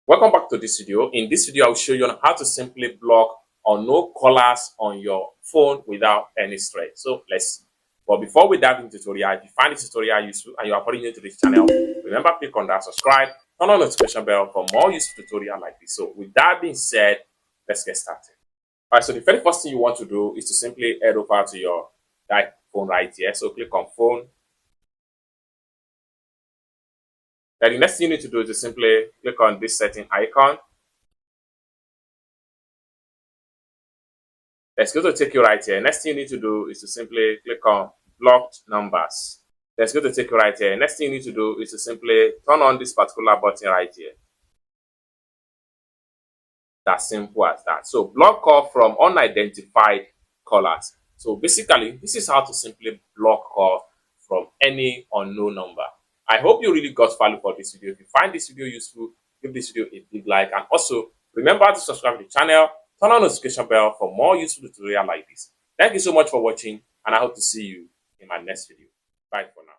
Welcome back to this video. In this video, I'll show you on how to simply block or no callers on your phone without any stress. So let's see. But before we dive into the tutorial, if you find this tutorial useful and you are already new to this channel, remember click on that subscribe, turn on the notification bell for more useful tutorial like this. So with that being said, let's get started. All right, so the very first thing you want to do is to simply head over to your phone right here. So click on phone. Then the next thing you need to do is to simply click on this setting icon. It's going to take you right here. Next thing you need to do is to simply click on blocked numbers. It's going to take you right here. Next thing you need to do is to simply turn on this particular button right here. That's simple as that. So block call from unidentified callers. So basically, this is how to simply block call from any unknown number. I hope you really got value for this video. If you find this video useful, give this video a big like, and also remember to subscribe to the channel, turn on the notification bell for more useful tutorials like this. Thank you so much for watching, and I hope to see you in my next video. Bye for now.